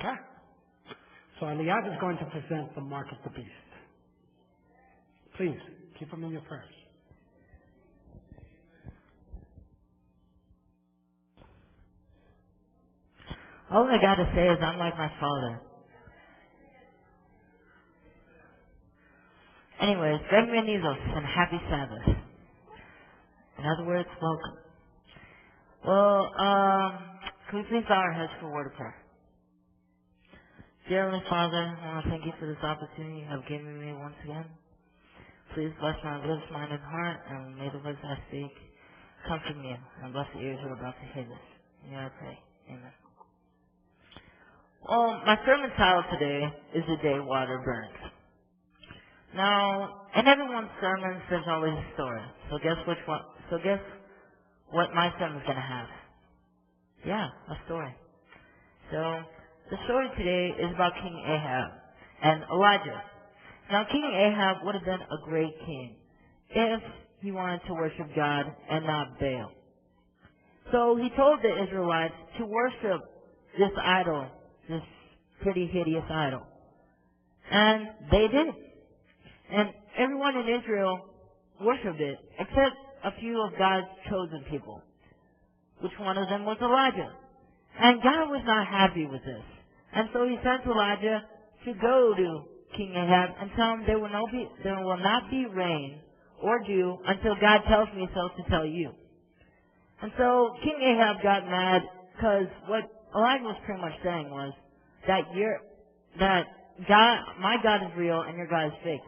Okay. So Eliab is going to present the mark of the beast. Please, keep him in your prayers. All I gotta say is I'm like my father. Anyways, bienvenidos and happy Sabbath. In other words, welcome. Well, can we please bow our heads for a word of prayer? Dear Heavenly Father, I want to thank you for this opportunity you have given me once again. Please bless my lips, mind, and heart, and may the words I speak come from you, and bless the ears who are about to hear this. In I pray. Amen. Well, my sermon title today is The Day Water Burns. Now, in everyone's sermons, there's always a story. So guess what my sermon's going to have? Yeah, a story. So, the story today is about King Ahab and Elijah. Now, King Ahab would have been a great king if he wanted to worship God and not Baal. So he told the Israelites to worship this idol, this pretty hideous idol. And they did. And everyone in Israel worshipped it, except a few of God's chosen people, which one of them was Elijah. And God was not happy with this. And so he sent Elijah to go to King Ahab and tell him there will not be rain or dew until God tells me so to tell you. And so King Ahab got mad because what Elijah was pretty much saying was that my God is real and your God is fake.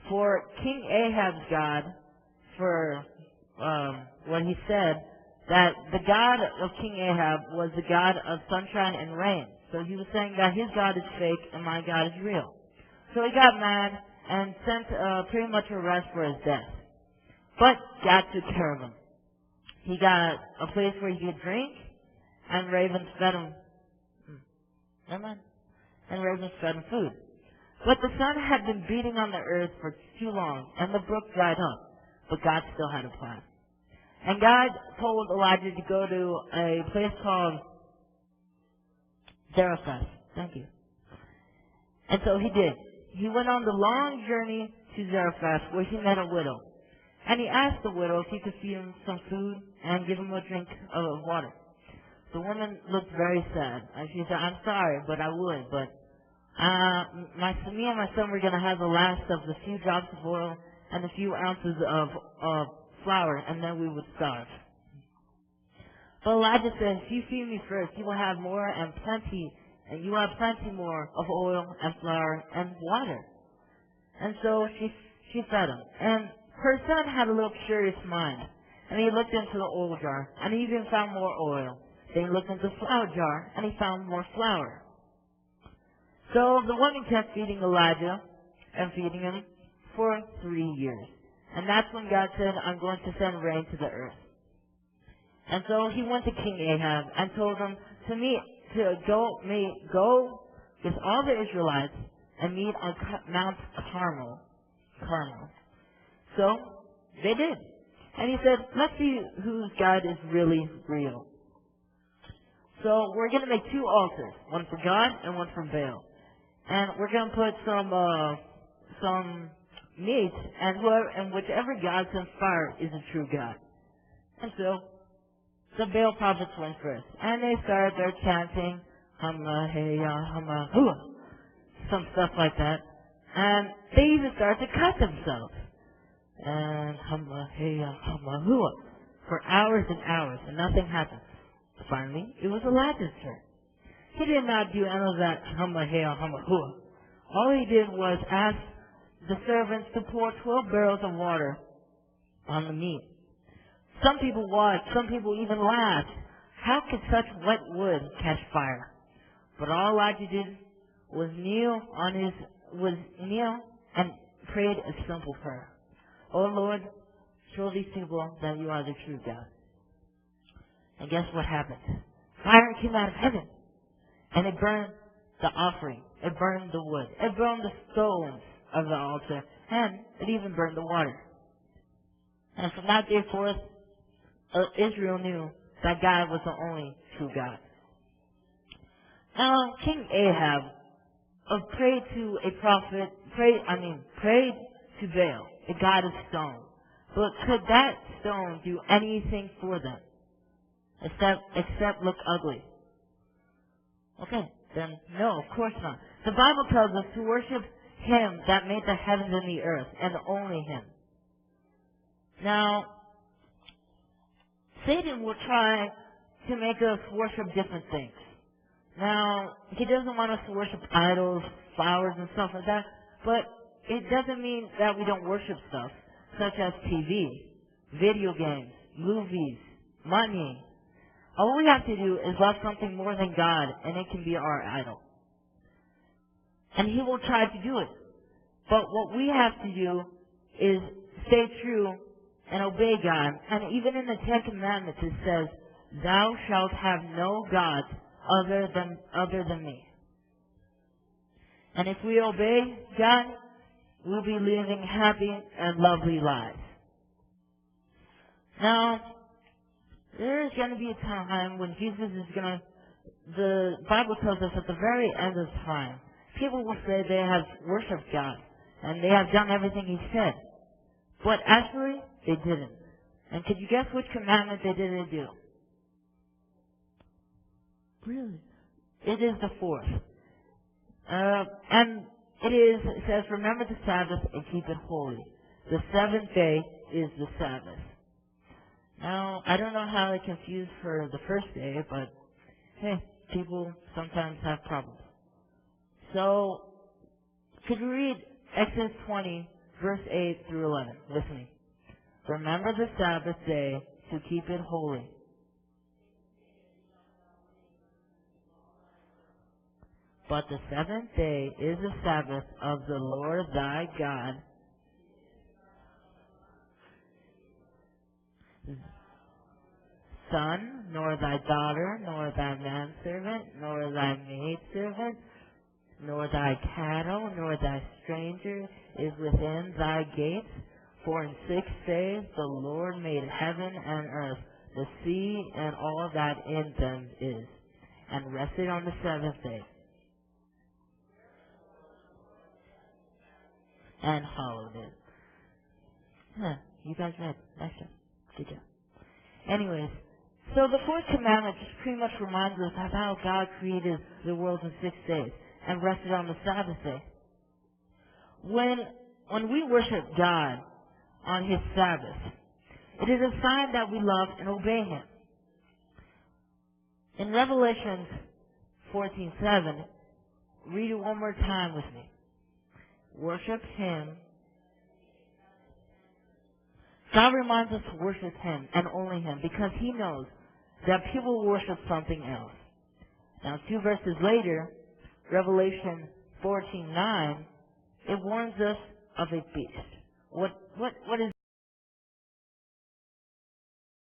For King Ahab's God, for what he said, that the God of King Ahab was the God of sunshine and rain. So he was saying that his God is fake and my God is real. So he got mad and sent pretty much a rest for his death. But God took care of him. He got a place where he could drink, and ravens fed him. And ravens fed him food. But the sun had been beating on the earth for too long, and the brook dried up. But God still had a plan. And God told Elijah to go to a place called Zarephath. Thank you. And so he did. He went on the long journey to Zarephath, where he met a widow. And he asked the widow if he could feed him some food and give him a drink of water. The woman looked very sad, and she said, "I'm sorry, but I would, but me and my son were going to have the last of the few drops of oil and a few ounces of flour, and then we would starve." But Elijah said, "If you feed me first, you will have more and plenty, and you will have plenty more of oil and flour and water." And so she fed him. And her son had a little curious mind, and he looked into the oil jar, and he even found more oil. Then he looked into the flour jar, and he found more flour. So the woman kept feeding Elijah and feeding him for 3 years. And that's when God said, "I'm going to send rain to the earth." And so he went to King Ahab and told him to go with all the Israelites and meet on Mount Carmel. So they did. And he said, "Let's see whose God is really real." So we're going to make 2 altars, one for God and one for Baal. And we're going to put some meat, and whichever God sends fire is a true God. And so the Baal prophets went first, and they started their chanting, "Hama heya hama hua," some stuff like that. And they even started to cut themselves. And "Hama heya hama hua" for hours and hours, and nothing happened. Finally, it was Elijah's turn. He did not do any of that "Hama heya hama hua." All he did was ask the servants to pour 12 barrels of water on the meat. Some people watched, some people even laughed. How could such wet wood catch fire? But all Elijah did was kneel and prayed a simple prayer. "Oh Lord, show these people that you are the true God." And guess what happened? Fire came out of heaven, and it burned the offering. It burned the wood. It burned the stones of the altar, and it even burned the water. And from that day forth, Israel knew that God was the only true God. King Ahab prayed to a prophet, prayed to Baal, a god of stone. But could that stone do anything for them? Except look ugly? Okay, then no, of course not. The Bible tells us to worship Him that made the heavens and the earth, and only Him. Now, Satan will try to make us worship different things. Now, he doesn't want us to worship idols, flowers, and stuff like that, but it doesn't mean that we don't worship stuff, such as TV, video games, movies, money. All we have to do is love something more than God, and it can be our idol. And he will try to do it. But what we have to do is stay true and obey God. And even in the Ten Commandments it says, "Thou shalt have no gods other than me." And if we obey God, we'll be living happy and lovely lives. Now, there is going to be a time when the Bible tells us at the very end of time, people will say they have worshipped God and they have done everything He said. But actually, they didn't. And could you guess which commandment they didn't do? Really? It is the fourth. And it says, "Remember the Sabbath and keep it holy. The seventh day is the Sabbath." Now, I don't know how they confused for the first day, but hey, people sometimes have problems. So, could you read Exodus 20, verse 8 through 11 with me? "Remember the Sabbath day to keep it holy. But the seventh day is the Sabbath of the Lord thy God. Son, nor thy daughter, nor thy manservant, nor thy maidservant, nor thy cattle, nor thy stranger is within thy gates. For in 6 days the Lord made heaven and earth, the sea, and all that in them is, and rested on the seventh day, and hallowed it." You guys read. Nice job. Good job. Anyways, so the fourth commandment just pretty much reminds us of how God created the world in 6 days and rested on the Sabbath day. When we worship God on His Sabbath, it is a sign that we love and obey Him. In Revelation 14:7, read it one more time with me. Worship Him. God reminds us to worship Him and only Him because He knows that people will worship something else. Now, 2 verses later, Revelation 14:9, it warns us of a beast. What is